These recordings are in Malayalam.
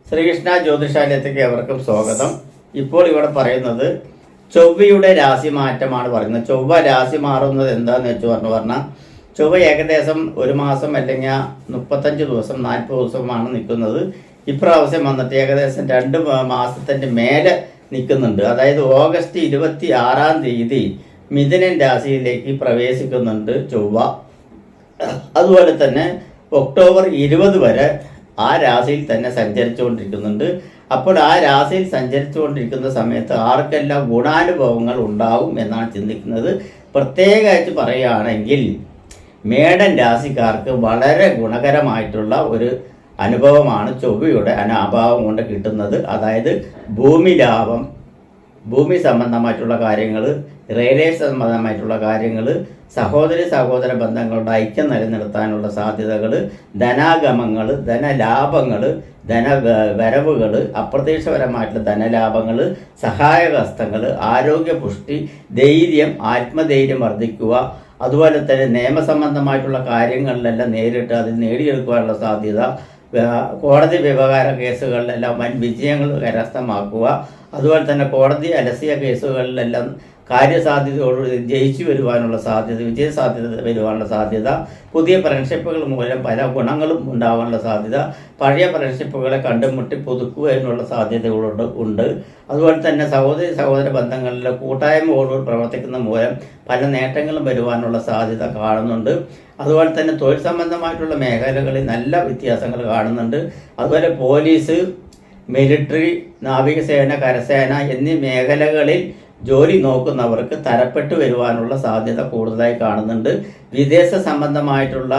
ശ്രീകൃഷ്ണ ജ്യോതിഷാലയത്തേക്ക് എവർക്കും സ്വാഗതം. ഇപ്പോൾ ഇവിടെ പറയുന്നത് ചൊവ്വയുടെ രാശി മാറ്റമാണ് പറയുന്നത്. ചൊവ്വ രാശി മാറുന്നത് എന്താന്ന് പറഞ്ഞാൽ ചൊവ്വ ഏകദേശം ഒരു മാസം അല്ലെങ്കിൽ 35 ദിവസം 40 ദിവസമാണ് നിൽക്കുന്നത്. ഇപ്രാവശ്യം വന്നിട്ട് ഏകദേശം 2 മാസത്തിൻ്റെ മേലെ നിൽക്കുന്നുണ്ട്. അതായത് ഓഗസ്റ്റ് 26-ാം തീയതി മിഥുനൻ രാശിയിലേക്ക് പ്രവേശിക്കുന്നുണ്ട് ചൊവ്വ. അതുപോലെ തന്നെ ഒക്ടോബർ 20 വരെ ആ രാശിയിൽ തന്നെ സഞ്ചരിച്ചുകൊണ്ടിരിക്കുന്നുണ്ട്. അപ്പോൾ ആ രാശിയിൽ സഞ്ചരിച്ചുകൊണ്ടിരിക്കുന്ന സമയത്ത് ആർക്കെല്ലാം ഗുണാനുഭവങ്ങൾ ഉണ്ടാവും എന്നാണ് ചിന്തിക്കുന്നത്. പ്രത്യേകമായിട്ട് പറയുകയാണെങ്കിൽ മേടൻ രാശിക്കാർക്ക് വളരെ ഗുണകരമായിട്ടുള്ള ഒരു അനുഭവമാണ് ചൊവ്വയുടെ അഭാവം കൊണ്ട് കിട്ടുന്നത്. അതായത് ഭൂമി ലാഭം, ഭൂമി സംബന്ധമായിട്ടുള്ള കാര്യങ്ങൾ, റെയിൽവേ സംബന്ധമായിട്ടുള്ള കാര്യങ്ങൾ, സഹോദര ബന്ധങ്ങളുടെ ഐക്യം നിലനിർത്താനുള്ള സാധ്യതകൾ, ധനാഗമങ്ങൾ, ധനലാഭങ്ങൾ, ധനവരവുകൾ, അപ്രതീക്ഷിതപരമായിട്ടുള്ള ധനലാഭങ്ങൾ, സഹായഹസ്തങ്ങൾ, ആരോഗ്യപുഷ്ടി, ധൈര്യം, ആത്മധൈര്യം വർദ്ധിക്കുക, അതുപോലെ തന്നെ നിയമസംബന്ധമായിട്ടുള്ള കാര്യങ്ങളിലെല്ലാം നേരിട്ട് അത് നേടിയെടുക്കുവാനുള്ള സാധ്യത, കോടതി വ്യവഹാര കേസുകളിലെല്ലാം വൻ വിജയങ്ങൾ കരസ്ഥമാക്കുക, അതുപോലെ തന്നെ കോടതി അലസിയ കേസുകളിലെല്ലാം കാര്യസാധ്യതയോട് ജയിച്ചു വരുവാനുള്ള സാധ്യത, വിജയസാധ്യത വരുവാനുള്ള സാധ്യത, പുതിയ ഫ്രണ്ട്ഷിപ്പുകൾ മൂലം പല ഗുണങ്ങളും ഉണ്ടാകാനുള്ള സാധ്യത, പഴയ ഫ്രണ്ട്ഷിപ്പുകളെ കണ്ടുമുട്ടി പുതുക്കുവാനുള്ള സാധ്യതകളുണ്ട്. അതുപോലെ തന്നെ സഹോദര ബന്ധങ്ങളിലെ കൂട്ടായ്മയോട് പ്രവർത്തിക്കുന്ന മൂലം പല നേട്ടങ്ങളും വരുവാനുള്ള സാധ്യത കാണുന്നുണ്ട്. അതുപോലെ തന്നെ തൊഴിൽ സംബന്ധമായിട്ടുള്ള മേഖലകളിൽ നല്ല വ്യത്യാസങ്ങൾ കാണുന്നുണ്ട്. അതുപോലെ പോലീസ്, മിലിറ്ററി, നാവികസേന, കരസേന എന്നീ മേഖലകളിൽ ജോലി നോക്കുന്നവർക്ക് തരപ്പെട്ടു വരുവാനുള്ള സാധ്യത കൂടുതലായി കാണുന്നുണ്ട്. വിദേശ സംബന്ധമായിട്ടുള്ള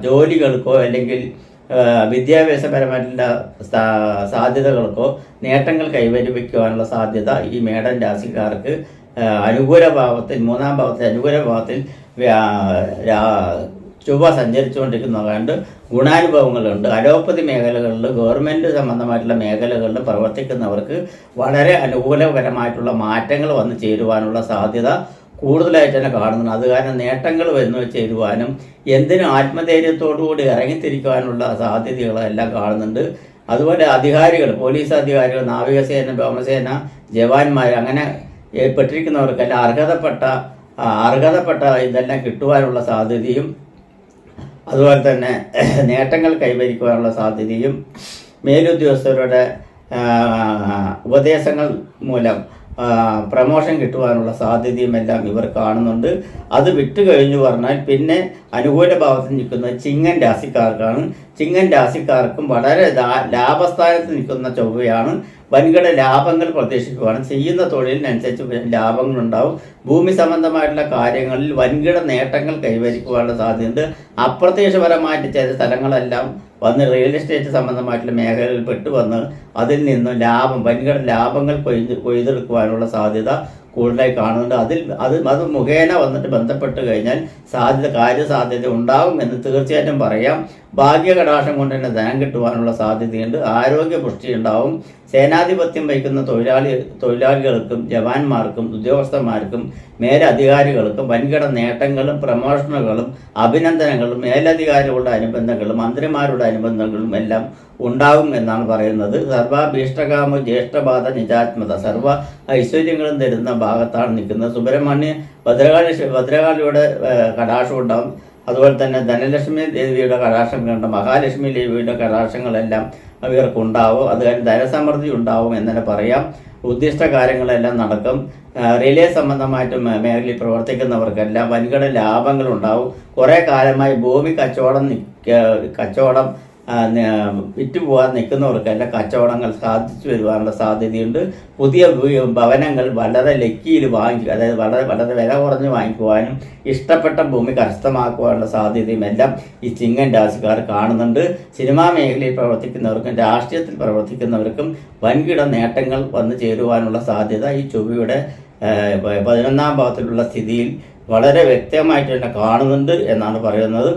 ജോലികൾക്കോ അല്ലെങ്കിൽ വിദ്യാഭ്യാസപരമായിട്ടുള്ള സാധ്യതകൾക്കോ നേട്ടങ്ങൾ കൈവരിക്കുവാനുള്ള സാധ്യത ഈ മേടൻ രാശിക്കാർക്ക് അനുകൂല ഭാവത്തിൽ, 3-ാം ഭാവത്തിൽ അനുകൂല ഭാവത്തിൽ ചൊവ്വ സഞ്ചരിച്ചുകൊണ്ടിരിക്കുന്നതുകൊണ്ട് ഗുണാനുഭവങ്ങളുണ്ട്. അലോപ്പതി മേഖലകളിൽ, ഗവൺമെൻറ് സംബന്ധമായിട്ടുള്ള മേഖലകളിൽ പ്രവർത്തിക്കുന്നവർക്ക് വളരെ അനുകൂലപരമായിട്ടുള്ള മാറ്റങ്ങൾ വന്നു ചേരുവാനുള്ള സാധ്യത കൂടുതലായിട്ട് തന്നെ കാണുന്നുണ്ട്. അത് കാരണം നേട്ടങ്ങൾ വന്നു ചേരുവാനും എന്തിനും ആത്മധൈര്യത്തോടുകൂടി ഇറങ്ങിത്തിരിക്കുവാനുള്ള സാധ്യതകളെല്ലാം കാണുന്നുണ്ട്. അതുപോലെ അധികാരികൾ, പോലീസ് അധികാരികൾ, നാവികസേന, വ്യോമസേന ജവാന്മാർ അങ്ങനെ പെട്ടിരിക്കുന്നവർക്കെല്ലാം അർഹതപ്പെട്ട ഇതെല്ലാം കിട്ടുവാനുള്ള സാധ്യതയും അതുപോലെ തന്നെ നേട്ടങ്ങൾ കൈവരിക്കുവാനുള്ള സാധ്യതയും മേലുദ്യോഗസ്ഥരുടെ ഉപദേശങ്ങൾ മൂലം പ്രമോഷൻ കിട്ടുവാനുള്ള സാധ്യതയും എല്ലാം ഇവർ കാണുന്നുണ്ട്. അത് വിട്ടു കഴിഞ്ഞു പറഞ്ഞാൽ പിന്നെ അനുകൂല ഭാവത്തിൽ നിൽക്കുന്ന ചിങ്ങൻ രാശിക്കാർക്കാണ്. ചിങ്ങൻ രാശിക്കാർക്കും വളരെ ലാഭസ്ഥാനത്ത് നിൽക്കുന്ന ചൊവ്വയാണ്. വൻകിട ലാഭങ്ങൾ പ്രതീക്ഷിക്കുകയാണ്. ചെയ്യുന്ന തൊഴിലിനനുസരിച്ച് ലാഭങ്ങളുണ്ടാവും. ഭൂമി സംബന്ധമായിട്ടുള്ള കാര്യങ്ങളിൽ വൻകിട നേട്ടങ്ങൾ കൈവരിക്കുവാനുള്ള സാധ്യതയുണ്ട്. അപ്രത്യക്ഷപരമായിട്ട് ചില സ്ഥലങ്ങളെല്ലാം വന്ന് റിയൽ എസ്റ്റേറ്റ് സംബന്ധമായിട്ടുള്ള മേഖലകളിൽ പെട്ടുവന്ന് അതിൽ നിന്ന് വൻകിട ലാഭങ്ങൾ കൊയ്തെടുക്കുവാനുള്ള സാധ്യത കൂടുതലായി കാണുന്നുണ്ട്. അത് മുഖേന വന്നിട്ട് ബന്ധപ്പെട്ട് കഴിഞ്ഞാൽ കാര്യസാധ്യത ഉണ്ടാകും എന്ന് തീർച്ചയായിട്ടും പറയാം. ഭാഗ്യകടാക്ഷം കൊണ്ട് തന്നെ ധനം കിട്ടുവാനുള്ള സാധ്യതയുണ്ട്. ആരോഗ്യ പുഷ്ടി ഉണ്ടാവും. സേനാധിപത്യം വഹിക്കുന്ന തൊഴിലാളികൾക്കും ജവാന്മാർക്കും ഉദ്യോഗസ്ഥന്മാർക്കും മേലധികാരികൾക്കും വൻകിട നേട്ടങ്ങളും പ്രമോഷനുകളും അഭിനന്ദനങ്ങളും മേലധികാരികളുടെ അനുബന്ധങ്ങളും മന്ത്രിമാരുടെ അനുബന്ധങ്ങളും എല്ലാം ഉണ്ടാകും എന്നാണ് പറയുന്നത്. സർവാഭീഷ്ടകാമ ജ്യേഷ്ഠബാധ നിജാത്മത, സർവ ഐശ്വര്യങ്ങളും തരുന്ന ഭാഗത്താണ് നിൽക്കുന്നത്. സുബ്രഹ്മണ്യ ഭദ്രകാളിയുടെ കടാക്ഷം ഉണ്ടാകും. അതുപോലെ തന്നെ ധനലക്ഷ്മി ദേവിയുടെ കടാക്ഷം കണ്ട മഹാലക്ഷ്മി ദേവിയുടെ കടാക്ഷങ്ങളെല്ലാം ഇവർക്കുണ്ടാവും. അത് കഴിഞ്ഞ് ധനസമൃദ്ധി ഉണ്ടാവും എന്നെ പറയാം. ഉദ്ദിഷ്ട കാര്യങ്ങളെല്ലാം നടക്കും. റിലേ സംബന്ധമായിട്ട് മേഖലയിൽ പ്രവർത്തിക്കുന്നവർക്കെല്ലാം വൻകിട ലാഭങ്ങളുണ്ടാവും. കുറേ കാലമായി ഭൂമി കച്ചവടം വിറ്റുപോകാൻ നിൽക്കുന്നവർക്കെല്ലാം കച്ചവടങ്ങൾ സാധിച്ചു വരുവാനുള്ള സാധ്യതയുണ്ട്. പുതിയ ഭവനങ്ങൾ വളരെ ലക്കിയിൽ അതായത് വളരെ വില കുറഞ്ഞ് വാങ്ങിക്കുവാനും ഇഷ്ടപ്പെട്ട ഭൂമി കരസ്ഥമാക്കുവാനുള്ള സാധ്യതയും എല്ലാം ഈ ചിങ്ങൻ രാശിക്കാർ കാണുന്നുണ്ട്. സിനിമാ മേഖലയിൽ പ്രവർത്തിക്കുന്നവർക്കും രാഷ്ട്രീയത്തിൽ പ്രവർത്തിക്കുന്നവർക്കും വൻകിട നേട്ടങ്ങൾ വന്നു ചേരുവാനുള്ള സാധ്യത ഈ ചൊവ്വയുടെ 11-ാം ഭാവത്തിലുള്ള സ്ഥിതിയിൽ വളരെ വ്യക്തമായിട്ട് തന്നെ കാണുന്നുണ്ട് എന്നാണ് പറയുന്നത്.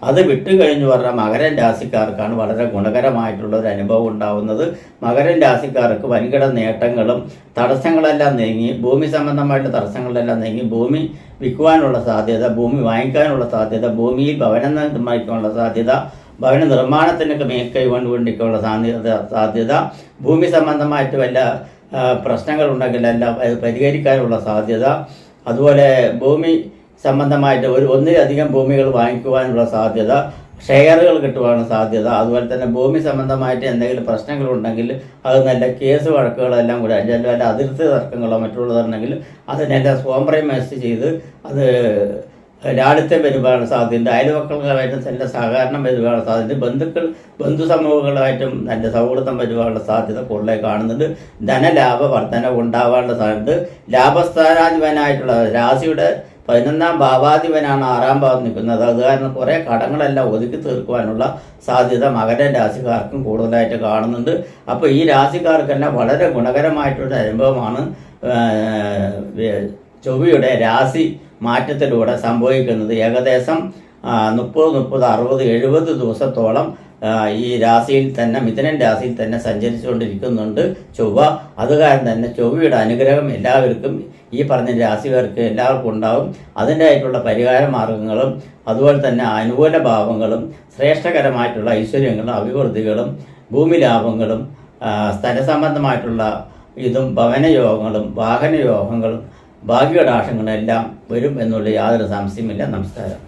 അത് വിട്ടുകഴിഞ്ഞു പറഞ്ഞാൽ മകരൻ രാശിക്കാർക്കാണ് വളരെ ഗുണകരമായിട്ടുള്ള ഒരു അനുഭവം ഉണ്ടാകുന്നത്. മകരൻ രാശിക്കാർക്ക് വൻകിട നേട്ടങ്ങളും തടസ്സങ്ങളെല്ലാം നീങ്ങി, ഭൂമി സംബന്ധമായിട്ടുള്ള തടസ്സങ്ങളെല്ലാം നീങ്ങി, ഭൂമി വിൽക്കുവാനുള്ള സാധ്യത, ഭൂമി വാങ്ങിക്കാനുള്ള സാധ്യത, ഭൂമിയിൽ ഭവനം നിർമ്മിക്കാനുള്ള സാധ്യത, ഭവന നിർമ്മാണത്തിനൊക്കെ മേൽക്കൈ കൊണ്ടുകൊണ്ടിരിക്കാനുള്ള സാധ്യത, ഭൂമി സംബന്ധമായിട്ട് വല്ല പ്രശ്നങ്ങളുണ്ടെങ്കിൽ എല്ലാം അത് പരിഹരിക്കാനുള്ള സാധ്യത, അതുപോലെ ഭൂമി സംബന്ധമായിട്ട് ഒന്നിലധികം ഭൂമികൾ വാങ്ങിക്കുവാനുള്ള സാധ്യത, ഷെയറുകൾ കിട്ടുവാനുള്ള സാധ്യത, അതുപോലെ തന്നെ ഭൂമി സംബന്ധമായിട്ട് എന്തെങ്കിലും പ്രശ്നങ്ങളുണ്ടെങ്കിൽ അത് നല്ല കേസ് വഴക്കുകളെല്ലാം കൂടെ അല്ലെങ്കിൽ വല്ല അതിർത്തി തർക്കങ്ങളോ മറ്റുള്ളതുണ്ടെങ്കിൽ അതിനെല്ലാം കോംപ്രമൈസ് ചെയ്ത് അത് ലാളിത്യം വരുവാനുള്ള സാധ്യതയുണ്ട്. അയൽവക്കളുമായിട്ടും നല്ല സഹകരണം വരുവാനുള്ള സാധ്യത, ബന്ധു സമൂഹങ്ങളുമായിട്ടും നല്ല സൗഹൃദം വരുവാനുള്ള സാധ്യത കൂടുതലായി കാണുന്നുണ്ട്. ധനലാഭ വർധന ഉണ്ടാവാനുള്ള സാധ്യത, ലാഭസ്ഥാനാധിപനായിട്ടുള്ള രാശിയുടെ 11ാം ഭാവാധിപനാണ് 6ാം ഭാവം നിൽക്കുന്നത്. അത് കാരണം കുറേ കടങ്ങളെല്ലാം ഒതുക്കി തീർക്കുവാനുള്ള സാധ്യത മകര രാശിക്കാർക്കും കൂടുതലായിട്ട് കാണുന്നുണ്ട്. അപ്പോൾ ഈ രാശിക്കാർക്കെല്ലാം വളരെ ഗുണകരമായിട്ടുള്ള അനുഭവമാണ് ചൊവ്വയുടെ രാശി മാറ്റത്തിലൂടെ സംഭവിക്കുന്നത്. ഏകദേശം 30, 60, 70 ദിവസത്തോളം ഈ രാശിയിൽ തന്നെ, മിഥുനൻ രാശിയിൽ തന്നെ സഞ്ചരിച്ചുകൊണ്ടിരിക്കുന്നുണ്ട് ചൊവ്വ. അത് കാരണം തന്നെ ചൊവ്വയുടെ അനുഗ്രഹം എല്ലാവർക്കും, ഈ പറഞ്ഞ രാശിക്കാർക്ക് എല്ലാവർക്കും ഉണ്ടാവും. അതിൻ്റെ ആയിട്ടുള്ള പരിഹാര മാർഗങ്ങളും അതുപോലെ തന്നെ അനുകൂല ഭാവങ്ങളും ശ്രേഷ്ഠകരമായിട്ടുള്ള ഐശ്വര്യങ്ങളും അഭിവൃദ്ധികളും ഭൂമി ലാഭങ്ങളും സ്ഥലസംബന്ധമായിട്ടുള്ള ഇതും ഭവനയോഗങ്ങളും വാഹനയോഗങ്ങളും ഭാഗ്യകടാക്ഷങ്ങളെല്ലാം വരും എന്നുള്ള യാതൊരു സംശയമില്ല. നമസ്കാരം.